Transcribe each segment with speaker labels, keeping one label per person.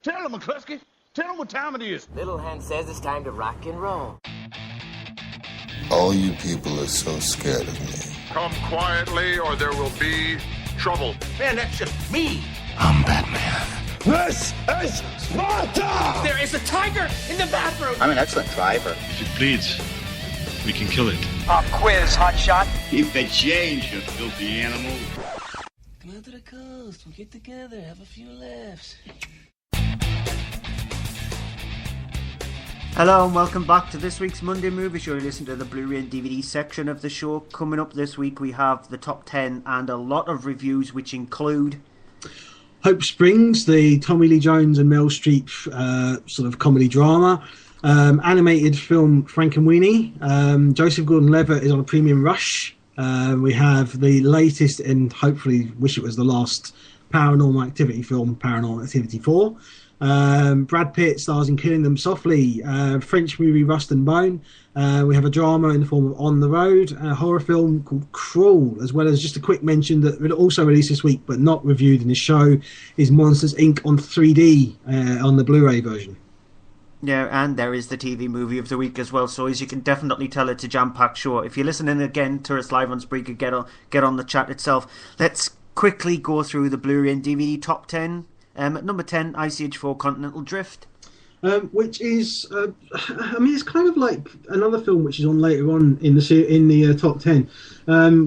Speaker 1: Tell him, McCluskey. Tell him what time it is.
Speaker 2: Little Hen says it's time to rock and roll.
Speaker 3: All you people are so scared of me.
Speaker 4: Come quietly or there will be trouble.
Speaker 1: Man, that's just me.
Speaker 3: I'm Batman.
Speaker 1: This is Sparta!
Speaker 5: There is a tiger in the bathroom.
Speaker 6: I'm an excellent driver.
Speaker 7: If it bleeds, we can kill it.
Speaker 5: Pop quiz, hotshot.
Speaker 8: Keep the change, you filthy animal.
Speaker 5: Come out to the coast. We'll get together, have a few laughs.
Speaker 9: Hello and welcome back to this week's Monday Movie Show. You listen to the Blu-Ray and DVD section of the show. Coming up this week we have the top 10 and a lot of reviews which include
Speaker 10: Hope Springs, the Tommy Lee Jones and Meryl Streep sort of comedy drama, animated film Frankenweenie, Joseph Gordon-Levitt is on a premium rush. We have the latest and hopefully wish it was the last Paranormal Activity film, Paranormal Activity 4. Brad Pitt stars in Killing Them Softly, French movie Rust and Bone. We have a drama in the form of On the Road, a horror film called Crawl, as well as just a quick mention that will also release this week but not reviewed in the show is Monsters Inc. on 3D on the Blu-ray version.
Speaker 9: Yeah, and there is the TV movie of the week as well, so as you can definitely tell it's a jam-packed show. If you're listening again to us live on Spreaker, get on the chat itself. Let's quickly go through the Blu-ray and DVD top 10. At number 10, Ice Age 4 Continental Drift.
Speaker 10: Which is, it's kind of like another film which is on later on in the top 10,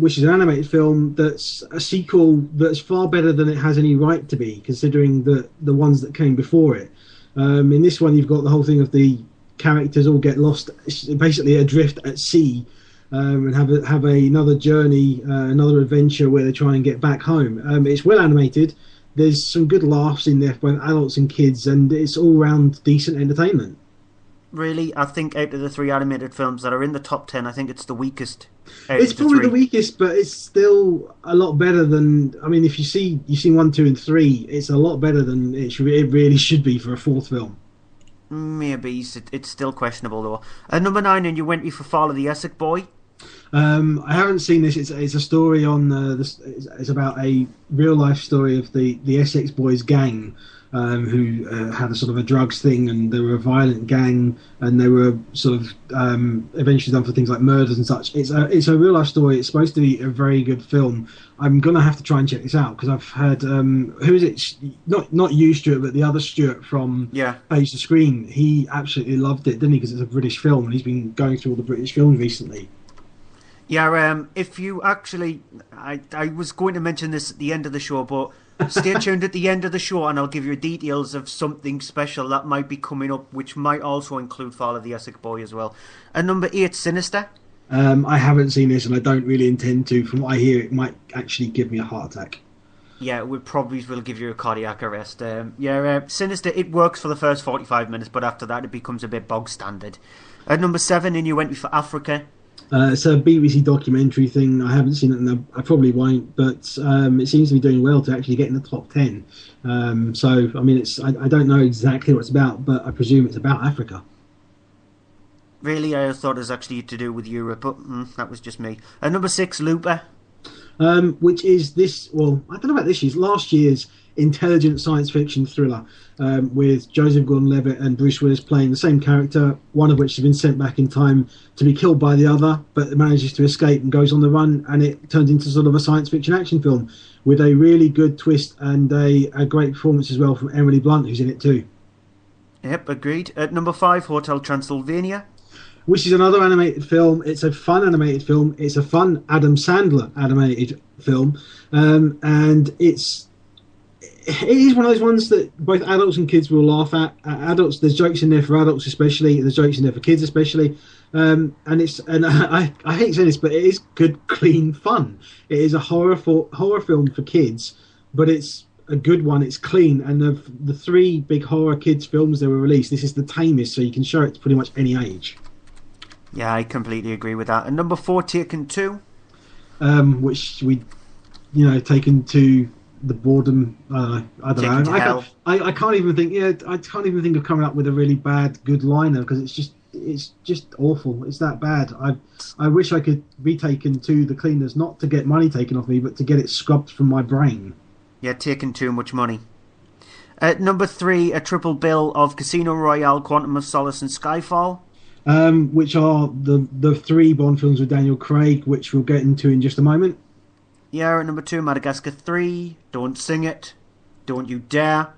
Speaker 10: which is an animated film that's a sequel that's far better than it has any right to be, considering the ones that came before it. In this one, you've got the whole thing of the characters all get lost, basically adrift at sea, and have another journey, another adventure where they try and get back home. It's well animated. There's some good laughs in there for both adults and kids, and it's all-round decent entertainment.
Speaker 9: Really, I think out of the three animated films that are in the top 10, I think it's the weakest.
Speaker 10: It's probably the weakest, but it's still a lot better than... I mean, if you've seen 1, 2 and 3, it's a lot better than it really should be for a fourth film.
Speaker 9: Maybe. It's still questionable, though. At number 9, and you went with for Fall of the Essex Boy.
Speaker 10: I haven't seen this. It's a story on it's about a real life story of the Essex Boys gang, who had a sort of a drugs thing, and they were a violent gang, and they were sort of eventually done for things like murders and such. It's a real life story. It's supposed to be a very good film. I'm gonna have to try and check this out because I've heard who is it? Not you, Stuart, but the other Stuart from Page the Screen. He absolutely loved it, didn't he? Because it's a British film, and he's been going through all the British films recently.
Speaker 9: Yeah, if you actually... I was going to mention this at the end of the show, but stay tuned at the end of the show and I'll give you details of something special that might be coming up, which might also include Fall of the Essex Boy as well. At number 8, Sinister.
Speaker 10: I haven't seen this and I don't really intend to. From what I hear, it might actually give me a heart attack.
Speaker 9: Yeah, it probably will give you a cardiac arrest. Sinister, it works for the first 45 minutes, but after that it becomes a bit bog standard. At number 7, and you went for Africa.
Speaker 10: It's a BBC documentary thing. I haven't seen it, and I probably won't. But it seems to be doing well to actually get in the top 10. So, I mean, I don't know exactly what it's about, but I presume it's about Africa.
Speaker 9: Really, I thought it was actually to do with Europe, but that was just me. Number 6, Looper.
Speaker 10: Which is this? Well, I don't know about this year's. Last year's intelligent science fiction thriller with Joseph Gordon-Levitt and Bruce Willis playing the same character, one of which has been sent back in time to be killed by the other, but manages to escape and goes on the run, and it turns into sort of a science fiction action film with a really good twist and a great performance as well from Emily Blunt, who's in it too.
Speaker 9: Yep, agreed. At number 5, Hotel Transylvania.
Speaker 10: Which is another animated film. It's a fun animated film. It's a fun Adam Sandler animated film, and it is one of those ones that both adults and kids will laugh at. Adults, there's jokes in there for adults especially. There's jokes in there for kids especially. And I hate saying this, but it is good, clean fun. It is a horror film for kids, but it's a good one. It's clean, and of the 3 big horror kids films that were released, this is the tamest, so you can show it to pretty much any age.
Speaker 9: Yeah, I completely agree with that. And number 4, Taken 2.
Speaker 10: Which we, taken to the boredom. I don't know. I can't even think. I can't even think of coming up with a really bad good liner because it's just awful. It's that bad. I wish I could be taken to the cleaners, not to get money taken off me, but to get it scrubbed from my brain.
Speaker 9: Yeah, taking too much money. At number 3, a triple bill of Casino Royale, Quantum of Solace, and Skyfall.
Speaker 10: Which are the 3 Bond films with Daniel Craig, which we'll get into in just a moment.
Speaker 9: Yeah, at number 2, Madagascar 3, Don't Sing It, Don't You Dare.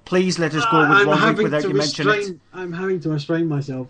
Speaker 9: Please let us go with 1 week without you mentioning it.
Speaker 10: I'm having to restrain myself.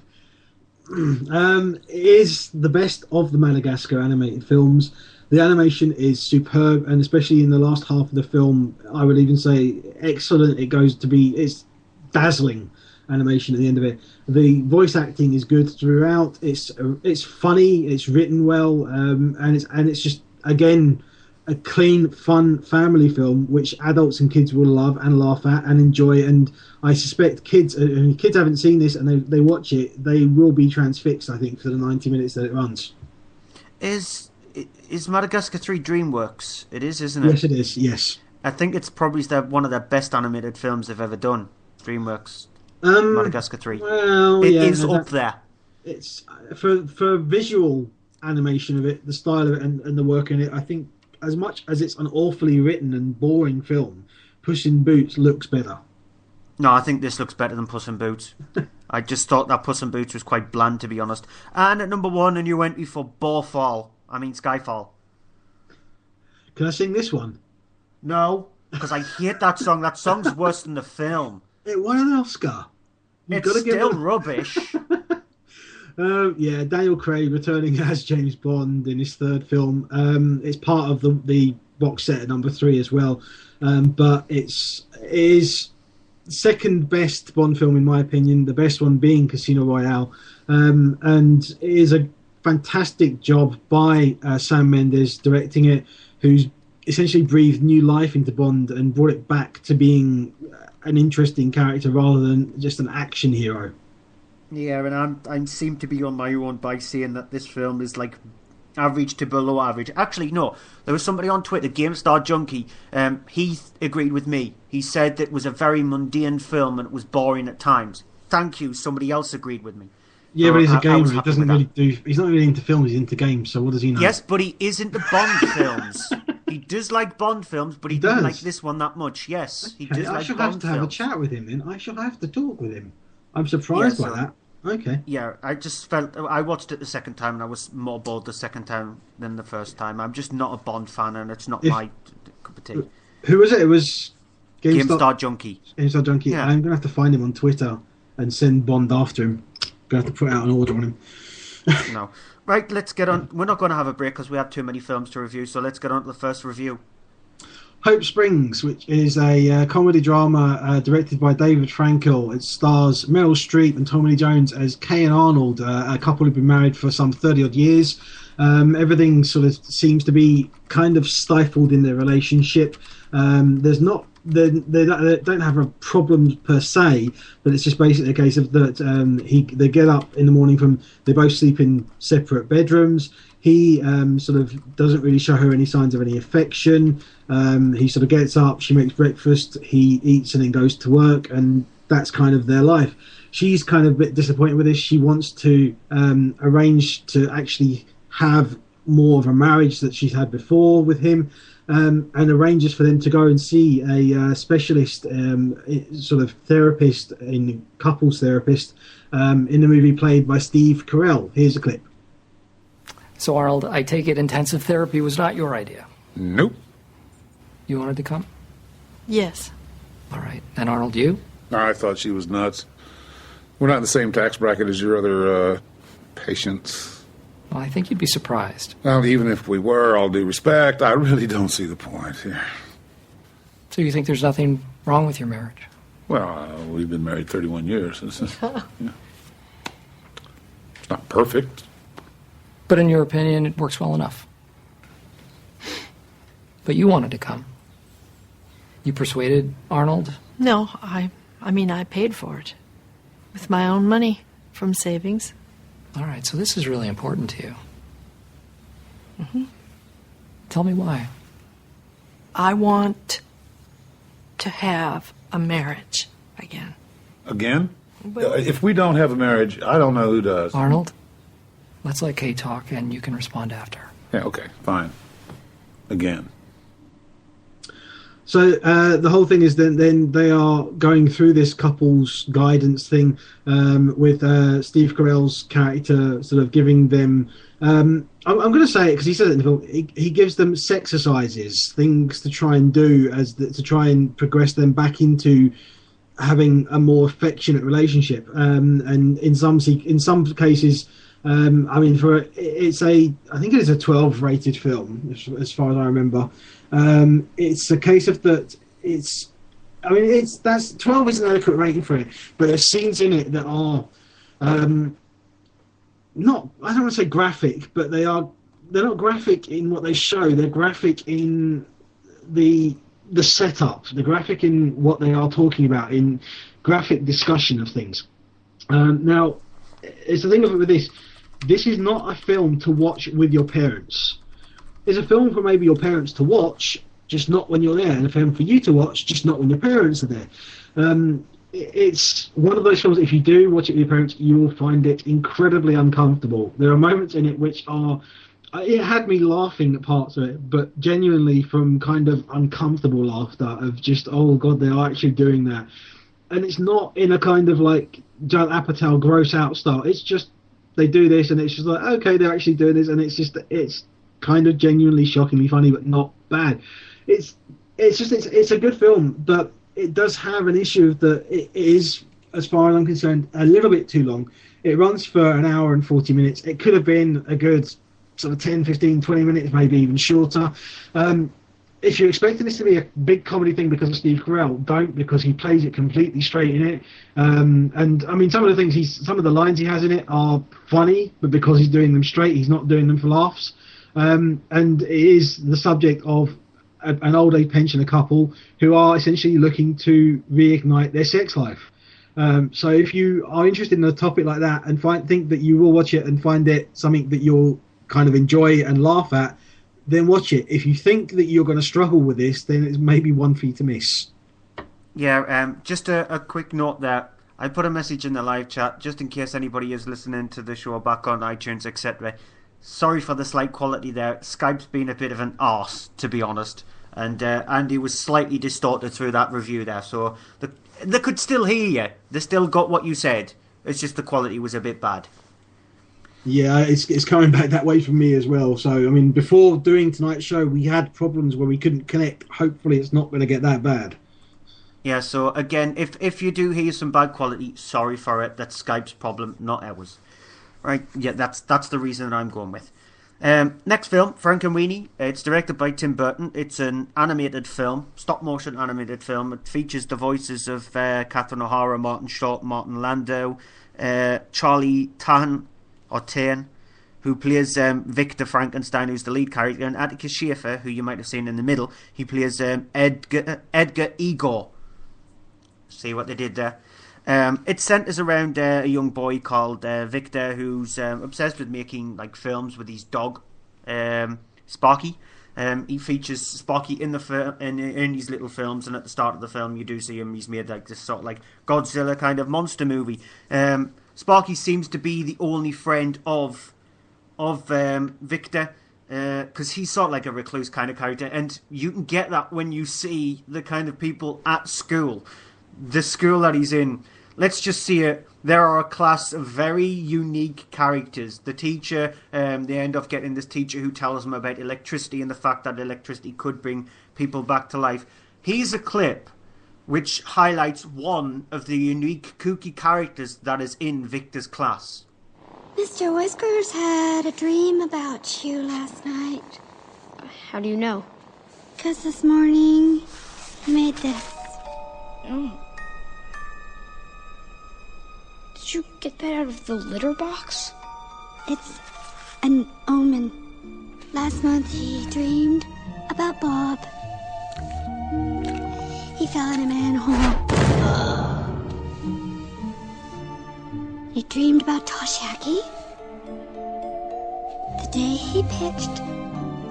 Speaker 10: It is the best of the Madagascar animated films. The animation is superb, and especially in the last half of the film, I would even say excellent. It's dazzling animation at the end of it. The voice acting is good throughout. It's funny. It's written well, and it's just again a clean, fun family film which adults and kids will love and laugh at and enjoy. And I suspect kids haven't seen this and they watch it, they will be transfixed, I think, for the 90 minutes that it runs.
Speaker 9: Is Madagascar 3 DreamWorks? It is, isn't it?
Speaker 10: Yes, it is, yes.
Speaker 9: I think it's probably one of their best animated films they've ever done. DreamWorks. Madagascar 3.
Speaker 10: Well,
Speaker 9: it is up there.
Speaker 10: It's for visual animation of it, the style of it and the work in it, I think as much as it's an awfully written and boring film, Puss in Boots looks better.
Speaker 9: No, I think this looks better than Puss in Boots. I just thought that Puss in Boots was quite bland, to be honest. And at number 1, a new entry for Skyfall.
Speaker 10: Can I sing this one?
Speaker 9: No, because I hate that song. That song's worse than the film.
Speaker 10: It won an Oscar.
Speaker 9: It's still rubbish.
Speaker 10: Yeah, Daniel Craig returning as James Bond in his 3rd film. It's part of the box set at number 3 as well. But it is second best Bond film in my opinion. The best one being Casino Royale. And it is a fantastic job by Sam Mendes directing it, who's essentially breathed new life into Bond and brought it back to being an interesting character rather than just an action hero. Yeah,
Speaker 9: and I seem to be on my own by saying that this film is like average to below average. Actually, no. There was somebody on Twitter, GameStar Junkie. He agreed with me. He said that it was a very mundane film and it was boring at times. Thank you. Somebody else agreed with me.
Speaker 10: Yeah, but he's a gamer. He doesn't really he's not really into films. He's into games. So what does he know?
Speaker 9: Yes, but he is into Bond films. He does like Bond films, but he doesn't like this one that much. Yes, he does like Bond films.
Speaker 10: I shall have to have a chat with him then. I shall have to talk with him. I'm surprised by that. Okay.
Speaker 9: Yeah, I just felt... I watched it the second time and I was more bored the second time than the first time. I'm just not a Bond fan and it's not my cup of tea.
Speaker 10: Who was it? It was...
Speaker 9: GameStar Junkie.
Speaker 10: GameStar Junkie. Yeah. I'm going to have to find him on Twitter and send Bond after him. Going to have to put out an order on him.
Speaker 9: No. Right, let's get on. We're not going to have a break because we have too many films to review, so let's get on to the first review.
Speaker 10: Hope Springs, which is a comedy drama directed by David Frankel. It stars Meryl Streep and Tommy Lee Jones as Kay and Arnold, a couple who've been married for some 30-odd years. Everything sort of seems to be kind of stifled in their relationship. There's not... They don't have a problem per se, but it's just basically a case of that they get up in the morning they both sleep in separate bedrooms. He sort of doesn't really show her any signs of any affection. He sort of gets up, she makes breakfast, he eats and then goes to work, and that's kind of their life. She's kind of a bit disappointed with this. She wants to arrange to actually have more of a marriage that she's had before with him. And arranges for them to go and see a specialist sort of therapist, couples therapist, in the movie played by Steve Carell. Here's a clip.
Speaker 6: So, Arnold, I take it intensive therapy was not your idea?
Speaker 4: Nope.
Speaker 6: You wanted to come?
Speaker 11: Yes.
Speaker 6: All right. And Arnold, you?
Speaker 4: I thought she was nuts. We're not in the same tax bracket as your other patients.
Speaker 6: Well, I think you'd be surprised.
Speaker 4: Well, even if we were, all due respect, I really don't see the point here.
Speaker 6: So you think there's nothing wrong with your marriage?
Speaker 4: Well, we've been married 31 years. It's not perfect.
Speaker 6: But in your opinion, it works well enough. But you wanted to come. You persuaded Arnold?
Speaker 11: No, I mean, I paid for it. With my own money from savings.
Speaker 6: All right, so this is really important to you.
Speaker 11: Mm-hmm.
Speaker 6: Tell me why.
Speaker 11: I want to have a marriage again.
Speaker 4: Again? Well, if we don't have a marriage, I don't know who does.
Speaker 6: Arnold, let's let Kay talk and you can respond after.
Speaker 4: Yeah, okay, fine. Again.
Speaker 10: So the whole thing is then they are going through this couples guidance thing with Steve Carell's character sort of giving them. I'm going to say it because he says it in the film. He gives them sexercises, things to try and do to try and progress them back into having a more affectionate relationship. And in some cases, I mean, I think it is a 12 rated film as far as I remember. It's a case of that. That's 12 isn't an adequate rating for it, but there's scenes in it that are not. I don't want to say graphic, but they're not graphic in what they show. They're graphic in the setup. They're graphic in what they are talking about, in graphic discussion of things. Now, it's the thing with this. This is not a film to watch with your parents. It's a film for maybe your parents to watch, just not when you're there, and a film for you to watch, just not when your parents are there. It's one of those films, if you do watch it with your parents, you will find it incredibly uncomfortable. There are moments in it which are... It had me laughing at parts of it, but genuinely from kind of uncomfortable laughter of just, oh God, they are actually doing that. And it's not in a kind of like Judd Apatow gross out style. It's just, they do this and it's just like, okay, they're actually doing this, and it's kind of genuinely shockingly funny, but not bad. It's a good film, but it does have an issue that it is, as far as I'm concerned, a little bit too long. It runs for an hour and 40 minutes. It could have been a good sort of 10, 15, 20 minutes, maybe even shorter. If you're expecting this to be a big comedy thing because of Steve Carell, don't, because he plays it completely straight in it. And I mean, some of the lines he has in it are funny, but because he's doing them straight, he's not doing them for laughs. And it is the subject of an old age pensioner couple who are essentially looking to reignite their sex life. So if you are interested in a topic like that and think that you will watch it and find it something that you'll kind of enjoy and laugh at, then watch it. If you think that you're going to struggle with this, then it's maybe one for you to miss.
Speaker 9: Yeah, just a quick note there. I put a message in the live chat just in case anybody is listening to the show back on iTunes, etc. Sorry for the slight quality there. Skype's been a bit of an arse, to be honest. And Andy was slightly distorted through that review there. So they could still hear you. They still got what you said. It's just the quality was a bit bad.
Speaker 10: Yeah, it's coming back that way for me as well. So, I mean, before doing tonight's show, we had problems where we couldn't connect. Hopefully it's not going to get that bad.
Speaker 9: Yeah, so again, if you do hear some bad quality, sorry for it. That's Skype's problem, not ours. Right, yeah, that's the reason that I'm going with. Next film, Frankenweenie. It's directed by Tim Burton. It's an animated film, stop-motion animated film. It features the voices of Catherine O'Hara, Martin Short, Martin Landau, Charlie Tan, who plays Victor Frankenstein, who's the lead character, and Atticus Schaefer, who you might have seen in the middle. He plays Edgar Igor. See what they did there? It centres around a young boy called Victor, who's obsessed with making like films with his dog, Sparky. He features Sparky in these little films, and at the start of the film, you do see him. He's made like this sort of like Godzilla kind of monster movie. Sparky seems to be the only friend of Victor, because he's sort of like a recluse kind of character, and you can get that when you see the kind of people at school, the school that he's in. Let's just see it. There are a class of very unique characters. The teacher, they end up getting this teacher who tells them about electricity and the fact that electricity could bring people back to life. Here's a clip which highlights one of the unique, kooky characters that is in Victor's class.
Speaker 12: Mr. Whiskers had a dream about you last night.
Speaker 13: How do you know?
Speaker 12: 'Cause this morning he made this.
Speaker 13: Oh. Did you get that out of the litter box?
Speaker 12: It's an omen. Last month he dreamed about Bob. He fell in a manhole. He dreamed about Toshiaki. The day he pitched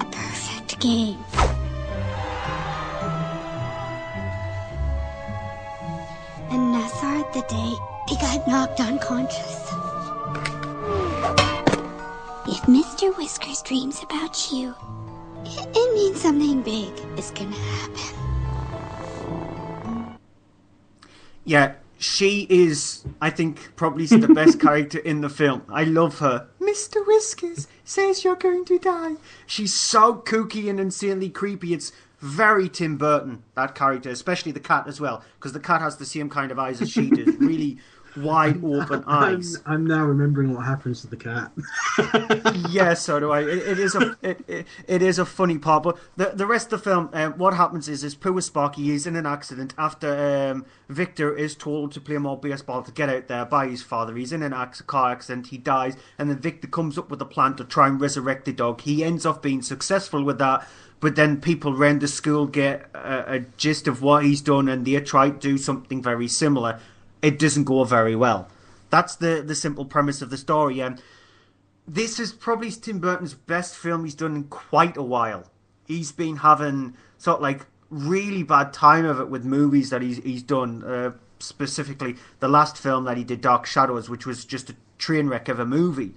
Speaker 12: a perfect game. And Nassar, the day he got knocked unconscious. If Mr. Whiskers dreams about you, it means something big is gonna happen.
Speaker 9: Yeah, she is, I think, probably the best character in the film. I love her. Mr. Whiskers says you're going to die. She's so kooky and insanely creepy. It's very Tim Burton, that character, especially the cat as well, because the cat has the same kind of eyes as she does. Really wide open eyes.
Speaker 10: I'm now remembering what happens to the cat.
Speaker 9: Yeah, so do I. It is a funny part, but the rest of the film, what happens is poor Sparky is in an accident after Victor is told to play more baseball to get out there by his father. He's in a car accident, he dies, and then Victor comes up with a plan to try and resurrect the dog. He ends up being successful with that, but then people around the school get a gist of what he's done, and they try to do something very similar. It doesn't go very well. That's the simple premise of the story. This is probably Tim Burton's best film he's done in quite a while. He's been having sort of like really bad time of it with movies that he's done. Specifically, the last film that he did, Dark Shadows, which was just a train wreck of a movie.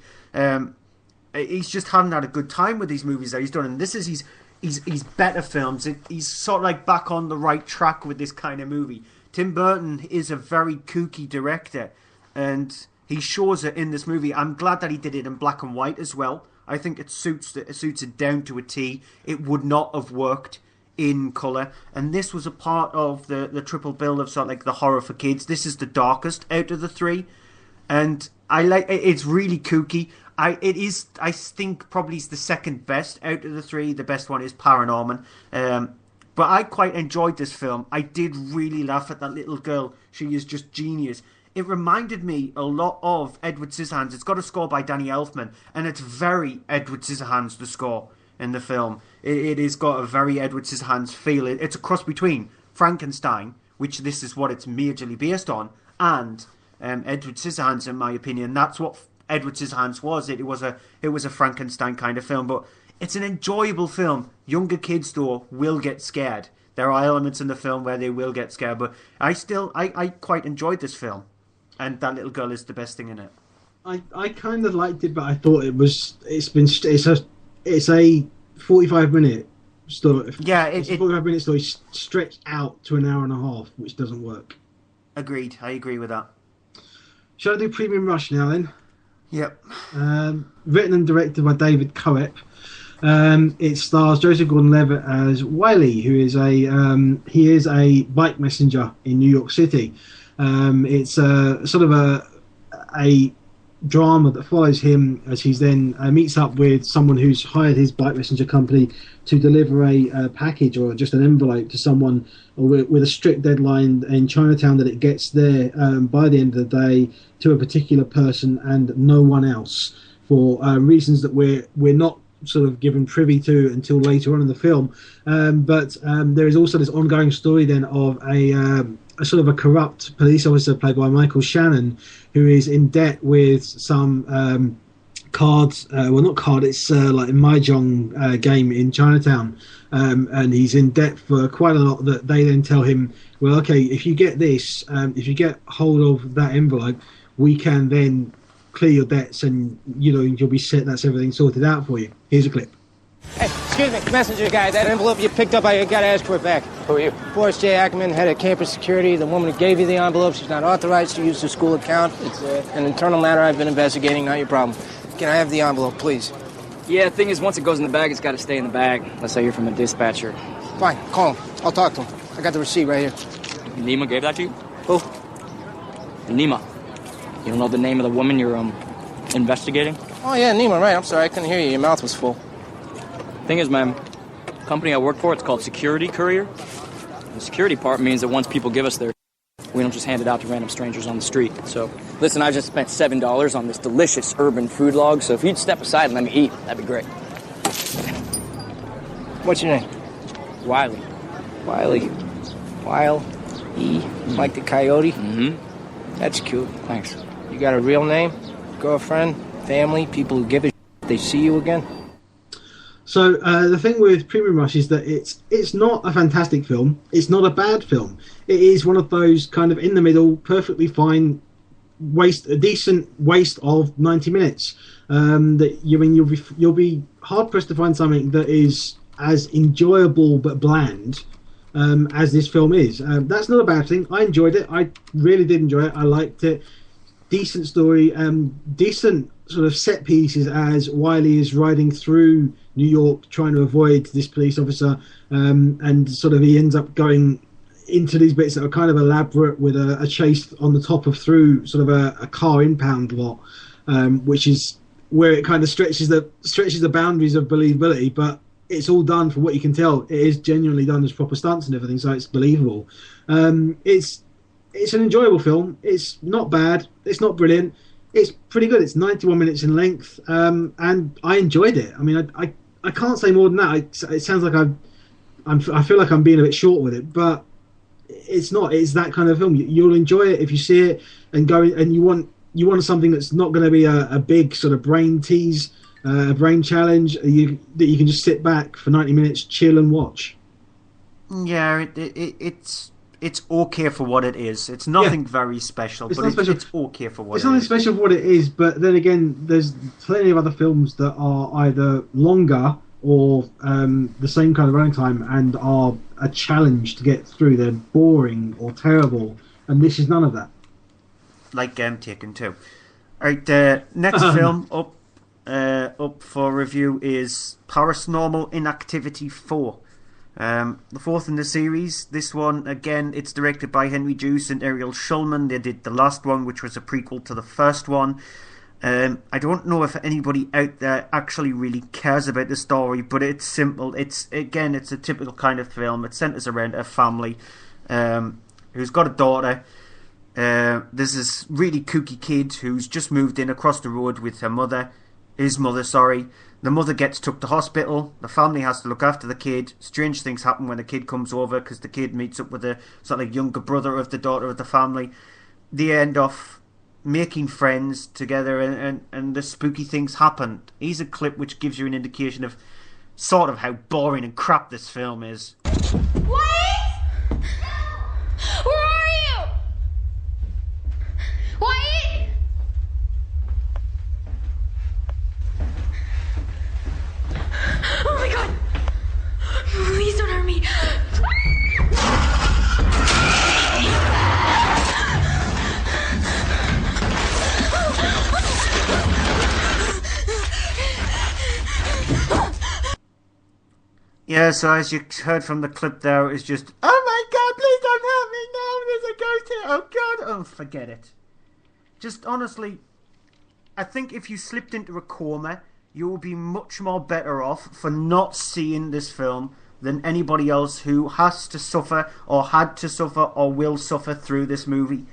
Speaker 9: He's just hadn't had a good time with these movies that he's done, and this is his better films. He's sort of like back on the right track with this kind of movie. Tim Burton is a very kooky director, and he shows it in this movie. I'm glad that he did it in black and white as well. I think it suits it down to a T. It would not have worked in colour, and this was a part of the triple bill of sort of like the horror for kids. This is the darkest out of the three, and I like it. It's really kooky. I think probably it's the second best out of the three. The best one is Paranorman. But I quite enjoyed this film. I did really laugh at that little girl. She is just genius. It reminded me a lot of Edward Scissorhands. It's got a score by Danny Elfman, and it's very Edward Scissorhands, the score in the film. It has got a very Edward Scissorhands feel. It's a cross between Frankenstein, which this is what it's majorly based on, and Edward Scissorhands, in my opinion. That's what Edward Scissorhands was. It was a Frankenstein kind of film, but it's an enjoyable film. Younger kids, though, will get scared. There are elements in the film where they will get scared, but I quite enjoyed this film, and that little girl is the best thing in it.
Speaker 10: I kind of liked it, but I thought it's a 45-minute story.
Speaker 9: Yeah,
Speaker 10: it's a 45-minute story stretched out to an hour and a half, which doesn't work.
Speaker 9: Agreed. I agree with that.
Speaker 10: Shall I do Premium Rush now then?
Speaker 9: Yep.
Speaker 10: Written and directed by David Coep. It stars Joseph Gordon-Levitt as Wiley, who is a bike messenger in New York City. It's sort of a drama that follows him as he's then meets up with someone who's hired his bike messenger company to deliver a package or just an envelope to someone with a strict deadline in Chinatown that it gets there by the end of the day to a particular person and no one else for reasons that we're not sort of given privy to until later on in the film. But there is also this ongoing story then of a sort of a corrupt police officer played by Michael Shannon, who is in debt with some cards. Well, not card. It's like a mahjong game in Chinatown, and he's in debt for quite a lot. That they then tell him, well, okay, if you get this, if you get hold of that envelope, we can then clear your debts, and you'll be set. That's everything sorted out for you. Here's a clip.
Speaker 14: Hey, excuse me, messenger guy. That envelope you picked up, I gotta ask for it back. Who are you? Boris J. Ackerman, head of campus security. The woman who gave you the envelope, she's not authorized to use the school account. It's an internal matter I've been investigating, not your problem. Can I have the envelope, please?
Speaker 15: Yeah, the thing is, once it goes in the bag, it's gotta stay in the bag. Unless I hear from a dispatcher.
Speaker 14: Fine, call him. I'll talk to him. I got the receipt right here.
Speaker 15: Nima gave that to you?
Speaker 14: Who?
Speaker 15: Nima. You don't know the name of the woman you're, investigating?
Speaker 14: Oh, yeah, Nima, right. I'm sorry, I couldn't hear you. Your mouth was full.
Speaker 15: Thing is, man, the company I work for, it's called Security Courier. The security part means that once people give us their we don't just hand it out to random strangers on the street. So, listen, I just spent $7 on this delicious urban food log, so if you'd step aside and let me eat, that'd be great.
Speaker 14: What's your name?
Speaker 15: Wiley.
Speaker 14: Wiley. Wile-E, like the coyote?
Speaker 15: Mm-hmm.
Speaker 14: That's cute.
Speaker 15: Thanks.
Speaker 14: You got a real name? Girlfriend? Family? People who give a shit if they see you again?
Speaker 10: So the thing with Premium Rush is that it's not a fantastic film. It's not a bad film. It is one of those kind of in the middle, perfectly fine a decent waste of 90 minutes. That you'll be hard pressed to find something that is as enjoyable but bland as this film is. That's not a bad thing. I enjoyed it. I really did enjoy it. I liked it. Decent story, decent sort of set pieces as Wiley is riding through New York trying to avoid this police officer, and sort of he ends up going into these bits that are kind of elaborate with a chase on the top of through sort of a car impound lot, which is where it kind of stretches the boundaries of believability, but it's all done, from what you can tell, it is genuinely done as proper stunts and everything, so it's believable. It's an enjoyable film. It's not bad. It's not brilliant. It's pretty good. It's 91 minutes in length, and I enjoyed it. I mean, I can't say more than that. It sounds like I feel like I'm being a bit short with it, but it's not. It's that kind of film. You'll enjoy it if you see it and go. And you want something that's not going to be a big sort of brain tease, a brain challenge. That you can just sit back for 90 minutes, chill and watch.
Speaker 9: Yeah, it's okay for what it is. It's nothing very special, but it's okay for what it is.
Speaker 10: It's nothing special for what it is, but then again, there's plenty of other films that are either longer or the same kind of running time and are a challenge to get through. They're boring or terrible, and this is none of that.
Speaker 9: Like Taken 2. Alright, next film up for review is Paranormal Inactivity 4. The fourth in the series. This one, again, it's directed by Henry Joost and Ariel Schulman. They did the last one, which was a prequel to the first one. I don't know if anybody out there actually really cares about the story, but it's simple. It's a typical kind of film. It centers around a family who's got a daughter. There's this really kooky kid who's just moved in across the road with his mother. The mother gets took to hospital. The family has to look after the kid. Strange things happen when the kid comes over because the kid meets up with the sort of younger brother of the daughter of the family. They end off making friends together, and the spooky things happen. Here's a clip which gives you an indication of sort of how boring and crap this film is.
Speaker 13: Wait! Where are you? Wait! Oh my god! Please don't hurt me!
Speaker 9: Yeah, so as you heard from the clip there, it's just, oh my god, please don't hurt me, no, there's a ghost here, oh god, oh, forget it. Just honestly, I think if you slipped into a coma, you will be much more better off for not seeing this film than anybody else who has to suffer, or had to suffer, or will suffer through this movie.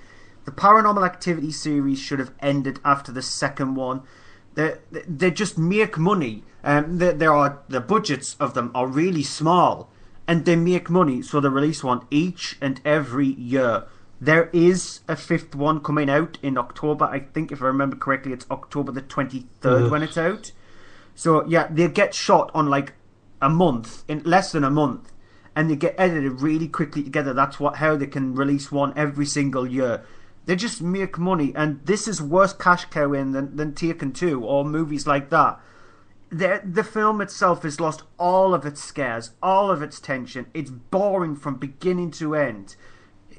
Speaker 9: The Paranormal Activity series should have ended after the second one. They just make money. The budgets of them are really small, and they make money, so they release one each and every year. There is a fifth one coming out in October. I think, if I remember correctly, it's October the 23rd when it's out. So yeah, they get shot on like a month, in less than a month, and they get edited really quickly together. That's how they can release one every single year. They just make money, and this is worse cash cow in than Taken 2 or movies like that. The film itself has lost all of its scares, all of its tension. It's boring from beginning to end.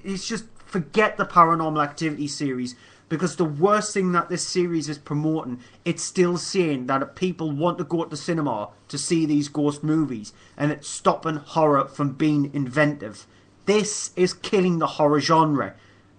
Speaker 9: It's just, forget the Paranormal Activity series, because the worst thing that this series is promoting, it's still saying that people want to go to the cinema to see these ghost movies, and it's stopping horror from being inventive. This is killing the horror genre.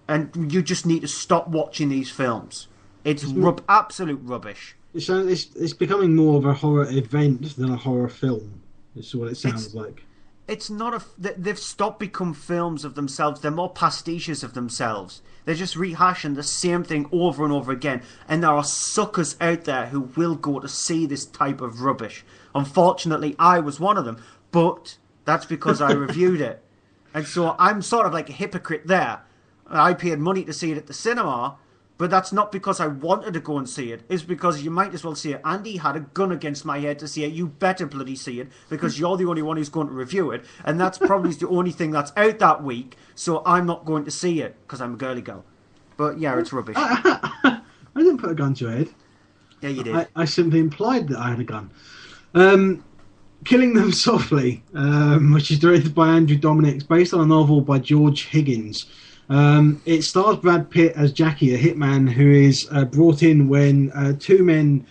Speaker 9: And you just need to stop watching these films. It's absolute rubbish.
Speaker 10: It's becoming more of a horror event than a horror film. Is what it sounds like.
Speaker 9: It's not they've stopped becoming films of themselves. They're more pastiches of themselves. They're just rehashing the same thing over and over again. And there are suckers out there who will go to see this type of rubbish. Unfortunately, I was one of them. But that's because I reviewed it. And so I'm sort of like a hypocrite there. I paid money to see it at the cinema, but that's not because I wanted to go and see it. It's because you might as well see it. Andy had a gun against my head to see it. You better bloody see it, because you're the only one who's going to review it, and that's probably the only thing that's out that week, so I'm not going to see it, because I'm a girly girl. But yeah, it's rubbish.
Speaker 10: I didn't put a gun to your head.
Speaker 9: Yeah, you did.
Speaker 10: I simply implied that I had a gun. Killing Them Softly, which is directed by Andrew Dominic, based on a novel by George Higgins. It stars Brad Pitt as Jackie, a hitman who is brought in when two men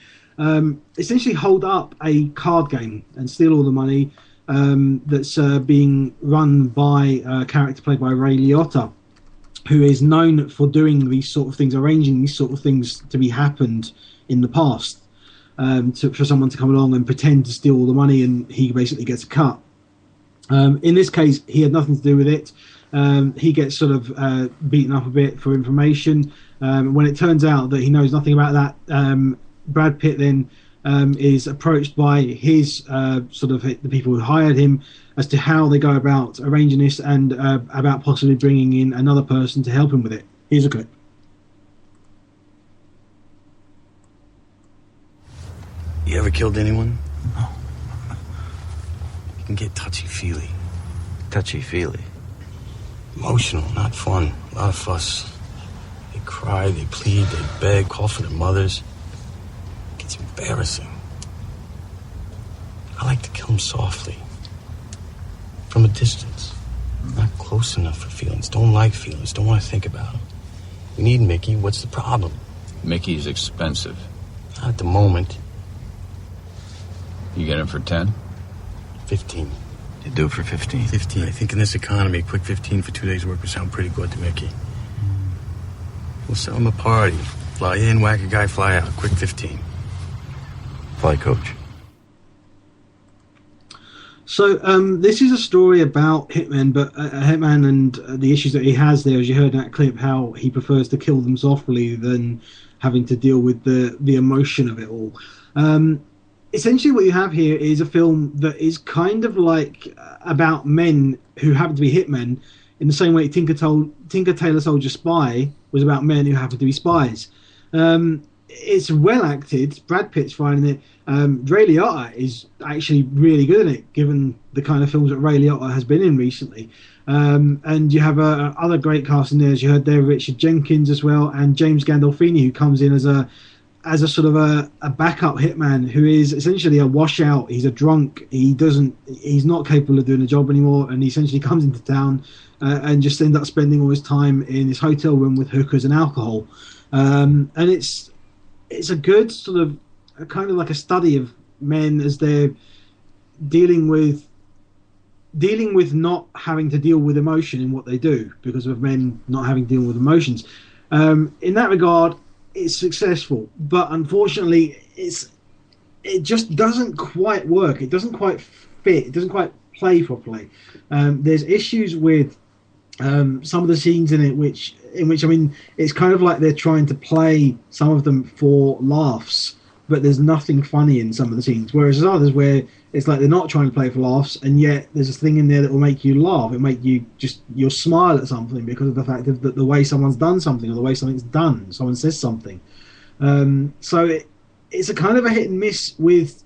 Speaker 10: essentially hold up a card game and steal all the money that's being run by a character played by Ray Liotta, who is known for doing these sort of things, arranging these sort of things to be happened in the past. For someone to come along and pretend to steal all the money, and he basically gets a cut. In this case, he had nothing to do with it. He gets sort of beaten up a bit for information. When it turns out that he knows nothing about that, Brad Pitt then is approached by his the people who hired him as to how they go about arranging this and about possibly bringing in another person to help him with it. Here's a clip.
Speaker 16: You ever killed anyone? No. You can get touchy-feely. Touchy-feely? Emotional, not fun. A lot of fuss. They cry, they plead, they beg, call for their mothers. It gets embarrassing. I like to kill them softly. From a distance. Not close enough for feelings. Don't like feelings. Don't want to think about them. We need Mickey. What's the problem?
Speaker 17: Mickey's expensive.
Speaker 16: Not at the moment.
Speaker 17: You get him for 10?
Speaker 16: 15.
Speaker 17: You do it for 15?
Speaker 16: 15. I think in this economy, a quick 15 for 2 days' work would sound pretty good to Mickey. We'll sell him a party. Fly in, whack a guy, fly out. Quick 15.
Speaker 17: Fly coach.
Speaker 10: So this is a story about hitmen, but a hitman and the issues that he has there, as you heard in that clip, how he prefers to kill them softly than having to deal with the emotion of it all. Essentially what you have here is a film that is kind of like about men who happen to be hitmen, in the same way Tinker Tailor Soldier Spy was about men who happen to be spies. It's well acted. Brad Pitt's fine in it. Ray Liotta is actually really good in it, given the kind of films that Ray Liotta has been in recently. And you have other great cast in there, as you heard there, Richard Jenkins as well, and James Gandolfini, who comes in as a sort of a backup hitman who is essentially a washout. He's a drunk. He's not capable of doing a job anymore, and he essentially comes into town and just ends up spending all his time in his hotel room with hookers and alcohol. And it's a good sort of kind of like a study of men as they're dealing with not having to deal with emotion in what they do because of men not having to deal with emotions. In that regard, it's successful, but unfortunately it just doesn't quite work. It doesn't quite fit. It doesn't quite play properly. There's issues with some of the scenes in it which I mean, it's kind of like they're trying to play some of them for laughs, but there's nothing funny in some of the scenes, whereas there's others where it's like they're not trying to play for laughs, and yet there's a thing in there that will make you laugh. It'll make you you'll smile at something because of the fact that the way someone's done something or the way something's done, someone says something. So it's a kind of a hit and miss with,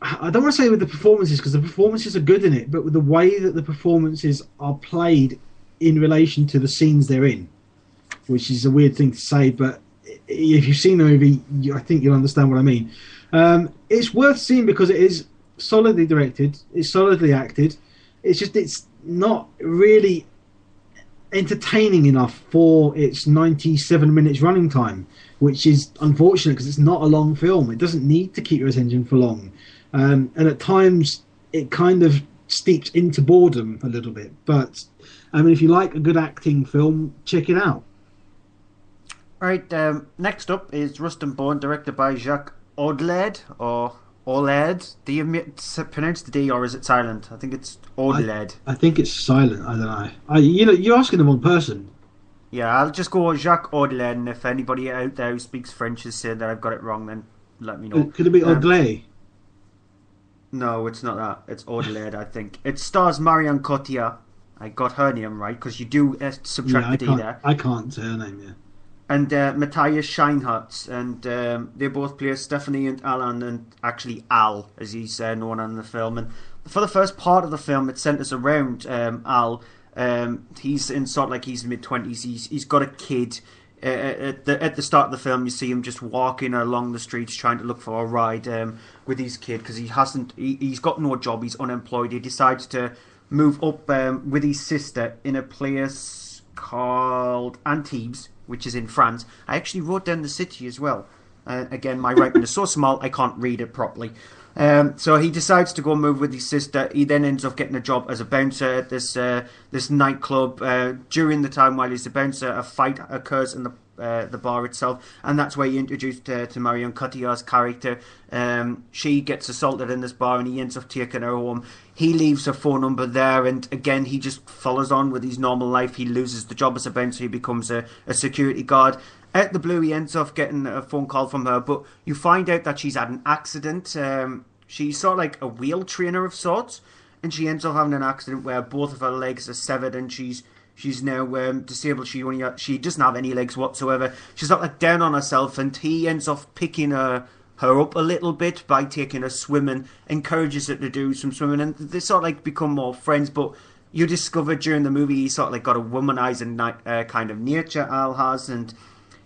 Speaker 10: I don't want to say with the performances, because the performances are good in it, but with the way that the performances are played in relation to the scenes they're in, which is a weird thing to say, but if you've seen the movie, I think you'll understand what I mean. It's worth seeing because it is solidly directed, it's solidly acted. It's not really entertaining enough for its 97 minutes running time, which is unfortunate because it's not a long film. It doesn't need to keep your attention for long. And at times it kind of steeps into boredom a little bit. But I mean, if you like a good acting film, check it out.
Speaker 9: All right, next up is Rust and Bone, directed by Jacques Audelade, or Oled. Do you pronounce the D, or is it silent? I think it's Audelade.
Speaker 10: I think it's silent. I don't know. You're asking the wrong person.
Speaker 9: Yeah, I'll just go Jacques Audelade, and if anybody out there who speaks French is saying that I've got it wrong, then let me know.
Speaker 10: Could it be Audelade?
Speaker 9: No, it's not that. It's Audelade, I think. It stars Marion Cotillard. I got her name right, because you do subtract the D there.
Speaker 10: I can't say her name, yeah.
Speaker 9: And Matthias Scheinherz, and they both play Stephanie and Alan, and actually Al, as he's known in the film. And for the first part of the film, it centres around Al. He's in sort of like his mid-20s. He's got a kid. At the start of the film, you see him just walking along the streets trying to look for a ride with his kid because he's got no job, he's unemployed. He decides to move up with his sister in a place called Antibes, which is in France. I actually wrote down the city as well. Again, my writing is so small I can't read it properly. So he decides to go move with his sister. He then ends up getting a job as a bouncer at this nightclub. During the time while he's a bouncer, a fight occurs in the bar itself, and that's where he introduced to Marion Cotillard's character. She gets assaulted in this bar, and he ends up taking her home. He leaves her phone number there, and again he just follows on with his normal life. He loses the job as a bouncer. He becomes a security guard. At the Blue, he ends up getting a phone call from her, but you find out that she's had an accident. She's sort of like a wheel trainer of sorts, and she ends up having an accident where both of her legs are severed, and she's now disabled. She doesn't have any legs whatsoever. She's not like down on herself, and he ends up picking her up a little bit by taking her swimming, encourages her to do some swimming, and they sort of like become more friends. But you discover during the movie he's sort of like got a womanizing kind of nature, Al has, and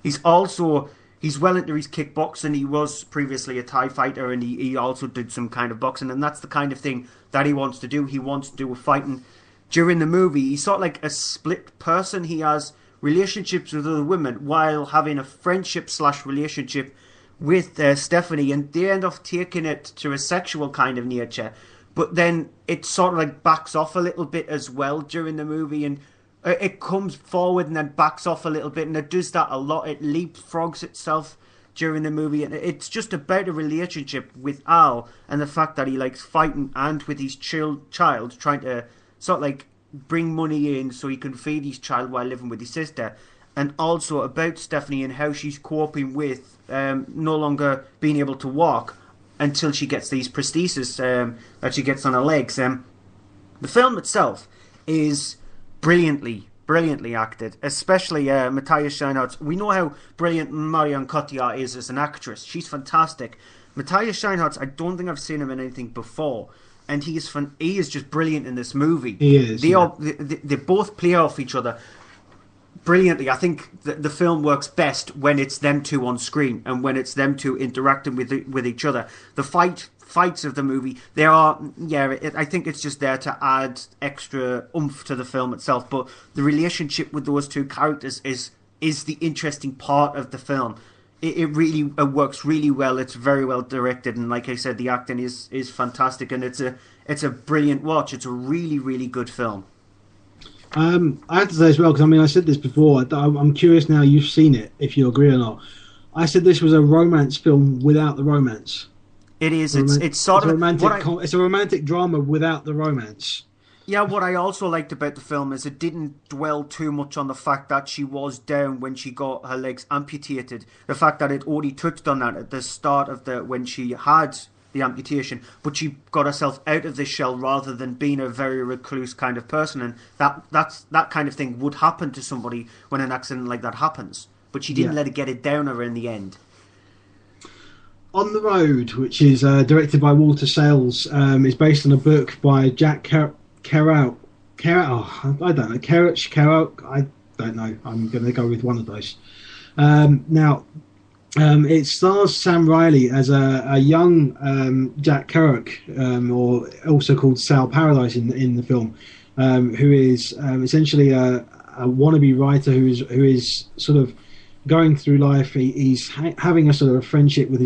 Speaker 9: he's well into his kickboxing. He was previously a Thai fighter, and he also did some kind of boxing, and that's the kind of thing that he wants to do. He wants to do a fighting. During the movie, he's sort of like a split person. He has relationships with other women while having a friendship/relationship with Stephanie, and they end up taking it to a sexual kind of nature. But then it sort of like backs off a little bit as well during the movie, and it comes forward and then backs off a little bit, and it does that a lot. It leapfrogs itself during the movie, and it's just about a relationship with Al and the fact that he likes fighting, and with his child trying to sort of like bring money in so he can feed his child while living with his sister, and also about Stephanie and how she's coping with no longer being able to walk until she gets these prostheses that she gets on her legs. The film itself is brilliantly acted, especially Matthias Scheinhardt. We know how brilliant Marion Cotillard is as an actress. She's fantastic. Matthias Scheinhardt, I don't think I've seen him in anything before, and he is just brilliant in this movie.
Speaker 10: He is.
Speaker 9: They both play off each other brilliantly. I think the film works best when it's them two on screen and when it's them two interacting with each other. The fights of the movie, I think it's just there to add extra oomph to the film itself, but the relationship with those two characters is the interesting part of the film. It really works really well. It's very well directed, and like I said, the acting is fantastic, and it's a brilliant watch. It's a really, really good film.
Speaker 10: I have to say as well, because I said this before, I'm curious now you've seen it, if you agree or not. I said this was a romance film without the romance.
Speaker 9: It is. It's sort of
Speaker 10: it's a romantic drama without the romance.
Speaker 9: Yeah, what I also liked about the film is it didn't dwell too much on the fact that she was down when she got her legs amputated. The fact that it already touched on that at the start of when she had the amputation, but she got herself out of this shell rather than being a very recluse kind of person, and that kind of thing would happen to somebody when an accident like that happens. But she didn't let it get it down her in the end.
Speaker 10: On the Road, which is directed by Walter Sales, is based on a book by Jack Kerouac. I don't know. Kerouac. I don't know. I'm going to go with one of those. Now, it stars Sam Riley as a young Jack Kerouac, or also called Sal Paradise in the film, who is essentially a wannabe writer who is sort of going through life. He's having a sort of a friendship with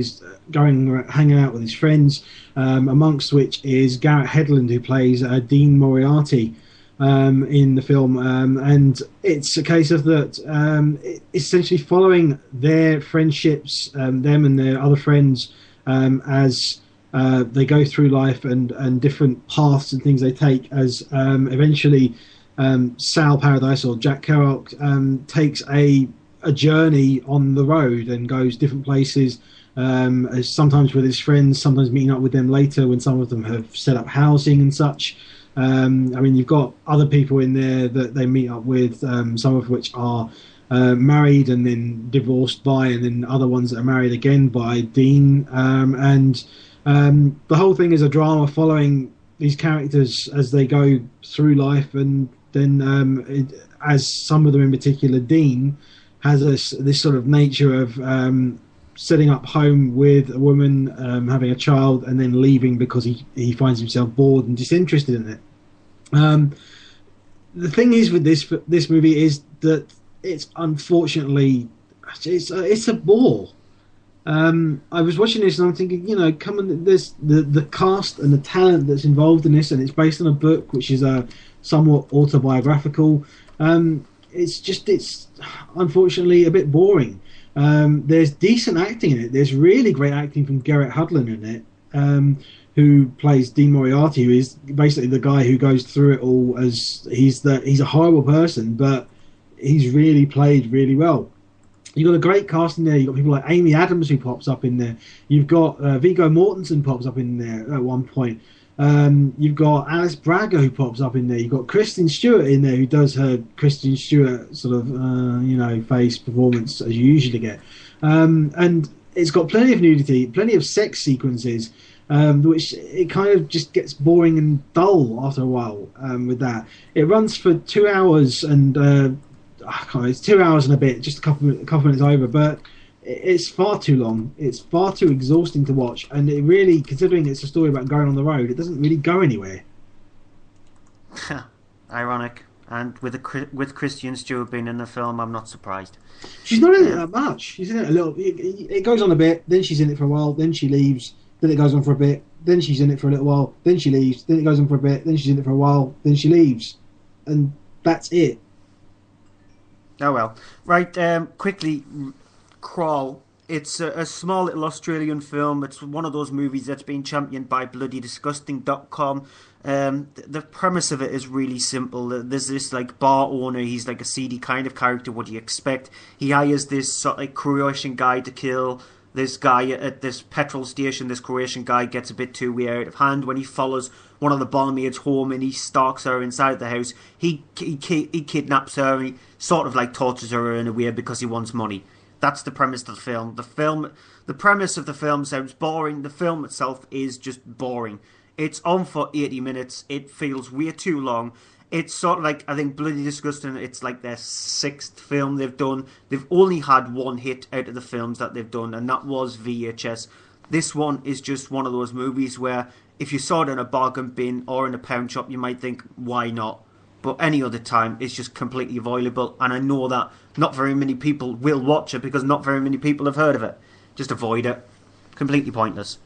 Speaker 10: hanging out with his friends, amongst which is Garrett Hedlund, who plays Dean Moriarty in the film, and it's a case of that essentially following their friendships, them and their other friends, as they go through life and different paths and things they take, as eventually Sal Paradise, or Jack Kerouac, takes a journey on the road and goes different places, sometimes with his friends, sometimes meeting up with them later when some of them have set up housing and such. You've got other people in there that they meet up with, some of which are married and then divorced by, and then other ones that are married again by Dean. And the whole thing is a drama following these characters as they go through life, and then as some of them in particular, Dean, has this sort of nature of setting up home with a woman, having a child, and then leaving because he finds himself bored and disinterested in it. The thing is with this movie is that it's unfortunately it's a bore. I was watching this and I'm thinking, come on, there's the cast and the talent that's involved in this, and it's based on a book which is somewhat autobiographical. It's unfortunately a bit boring. There's decent acting in it. There's really great acting from Garrett Hudlin in it, who plays Dean Moriarty, who is basically the guy who goes through it all as he's a horrible person, but he's really played really well. You've got a great cast in there. You've got people like Amy Adams who pops up in there. You've got Viggo Mortensen pops up in there at one point. You've got Alice Braga who pops up in there. You've got Kristen Stewart in there who does her Kristen Stewart sort of face performance as you usually get. And it's got plenty of nudity, plenty of sex sequences, which it kind of just gets boring and dull after a while with that. It runs for 2 hours and it's 2 hours and a bit, just a couple minutes over, but it's far too long. It's far too exhausting to watch, and it really, considering it's a story about going on the road, it doesn't really go anywhere.
Speaker 9: Ironic. And with Kristen Stewart being in the film, I'm not surprised.
Speaker 10: She's not in it that much. She's in it a little. It goes on a bit, then she's in it for a while, then she leaves, then it goes on for a bit, then she's in it for a little while, then she leaves, then it goes on for a bit, then she's in it for a while, then she leaves, and that's it.
Speaker 9: Oh well. Right, quickly, Crawl. It's a small little Australian film. It's one of those movies that's been championed by bloodydisgusting.com. The premise of it is really simple. There's this bar owner. He's like a seedy kind of character. What do you expect? He hires this sort of Croatian guy to kill this guy at this petrol station. This Croatian guy gets a bit too weird out of hand when he follows one of the barmaids home and he stalks her inside the house. He kidnaps her and he sort of tortures her in a way because he wants money. That's the premise of the film. The premise of the film sounds boring. The film itself is just boring. It's on for 80 minutes. It feels way too long. It's sort of I think Bloody Disgusting, it's their 6th film they've done. They've only had one hit out of the films that they've done, and that was VHS. This one is just one of those movies where if you saw it in a bargain bin or in a pound shop, you might think, why not? But any other time, it's just completely avoidable, and I know that not very many people will watch it because not very many people have heard of it. Just avoid it. Completely pointless.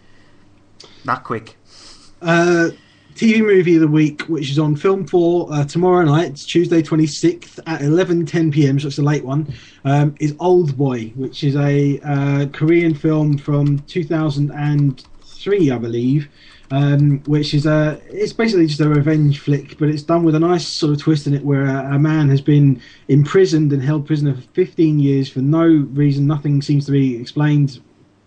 Speaker 9: That quick.
Speaker 10: TV movie of the week, which is on Film 4 tomorrow night. It's Tuesday 26th at 11:10 p.m, so it's a late one, is Old Boy, which is a Korean film from 2003, I believe, which is it's basically just a revenge flick, but it's done with a nice sort of twist in it where a man has been imprisoned and held prisoner for 15 years for no reason. Nothing seems to be explained,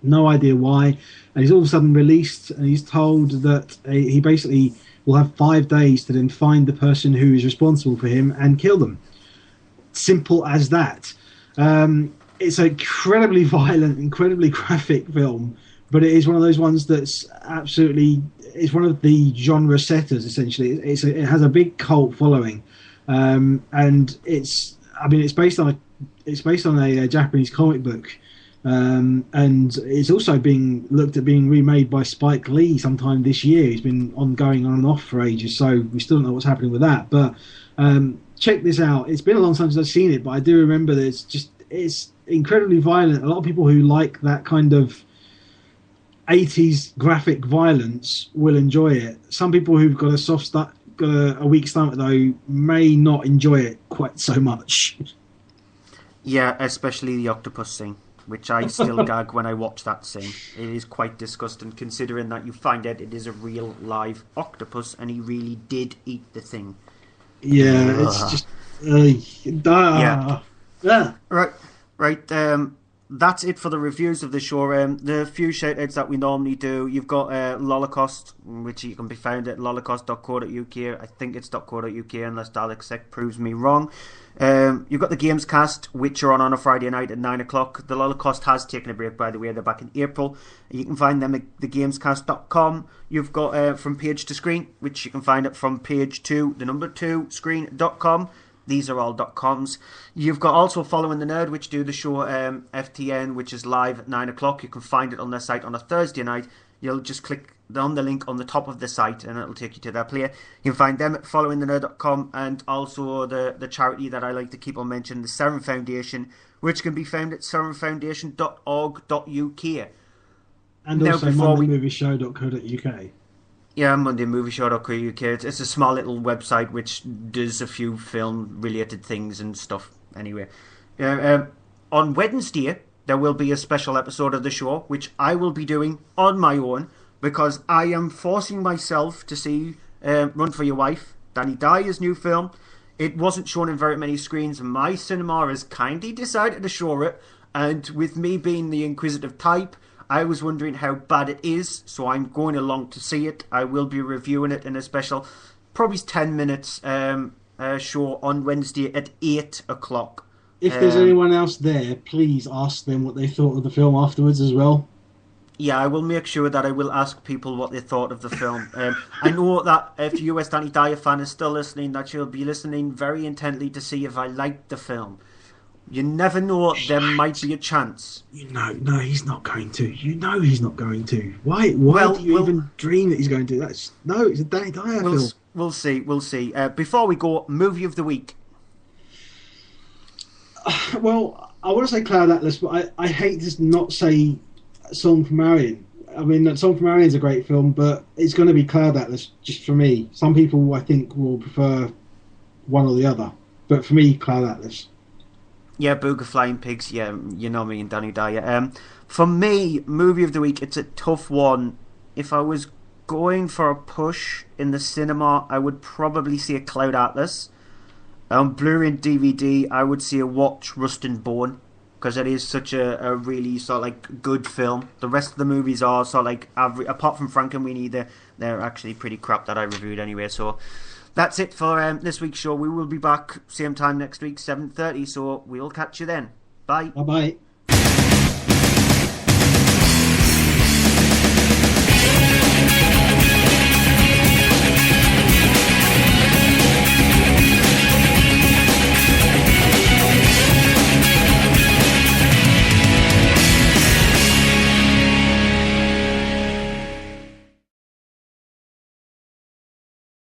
Speaker 10: no idea why, and he's all of a sudden released, and he's told that he basically will have 5 days to then find the person who is responsible for him and kill them. Simple as that. It's an incredibly violent, incredibly graphic film, but it is one of those ones that's absolutely, it's one of the genre setters, essentially. It has a big cult following, and it's based on a Japanese comic book. And it's also being looked at being remade by Spike Lee sometime this year. He's been going on and off for ages, so we still don't know what's happening with that. But check this out. It's been a long time since I've seen it, but I do remember that it's incredibly violent. A lot of people who like that kind of 80s graphic violence will enjoy it. Some people who've got a weak stomach though may not enjoy it quite so much.
Speaker 9: Yeah, especially the octopus scene, which I still gag when I watch that scene. It is quite disgusting, considering that you find out it is a real live octopus and he really did eat the thing.
Speaker 10: Yeah, it's just...
Speaker 9: Yeah. Right. That's it for the reviews of the show. The few shout-outs that we normally do, you've got Lolacost, which you can be found at lolacost.co.uk. I think it's .co.uk unless Dalek Sec proves me wrong. You've got the Games Cast, which are on a Friday night at 9 o'clock. The Lolacost has taken a break, by the way. They're back in April. You can find them at thegamescast.com. You've got From Page to Screen, which you can find at From Page to the number 2 screen.com. These are all .coms. You've got also Following the Nerd, which do the show FTN, which is live at 9 o'clock. You can find it on their site on a Thursday night. You'll just click on the link on the top of the site and it'll take you to their player. You can find them at followingthenerd.com, and also the charity that I like to keep on mentioning, the Serum Foundation, which can be found at serumfoundation.org.uk.
Speaker 10: And also mondaymovieshow.co.uk.
Speaker 9: Yeah, mondaymovieshow.co.uk. It's a small little website which does a few film-related things and stuff. Anyway, on Wednesday, there will be a special episode of the show, which I will be doing on my own, because I am forcing myself to see Run for Your Wife, Danny Dyer's new film. It wasn't shown in very many screens, and my cinema has kindly decided to show it, and with me being the inquisitive type, I was wondering how bad it is, so I'm going along to see it. I will be reviewing it in a special, probably 10 minutes show on Wednesday at 8 o'clock.
Speaker 10: If there's anyone else there, please ask them what they thought of the film afterwards as well.
Speaker 9: Yeah, I will make sure that I will ask people what they thought of the film. I know that if you, as Danny Dyer fan, is still listening, that you'll be listening very intently to see if I liked the film. You never know, there might be a chance.
Speaker 10: No, he's not going to. You know he's not going to. Why do you even dream that he's going to? It's a Danny Dyer film.
Speaker 9: We'll see. Before we go, movie of the week.
Speaker 10: Well, I want to say Cloud Atlas, but I hate to not say Song from Marion. I mean, Song from Marion is a great film, but it's going to be Cloud Atlas just for me. Some people, I think, will prefer one or the other, but for me, Cloud Atlas.
Speaker 9: Yeah, Booger Flying Pigs. Yeah, you know me and Danny Dyer. For me, movie of the week, it's a tough one. If I was going for a push in the cinema, I would probably see a Cloud Atlas. On Blu-ray and DVD, I would see a Watch Rust and Bone, because it is such a really sort of like good film. The rest of the movies are sort of like average, apart from Frankenweenie, they're actually pretty crap that I reviewed anyway. So that's it for this week's show. We will be back same time next week, 7:30. So we'll catch you then. Bye.
Speaker 10: Bye.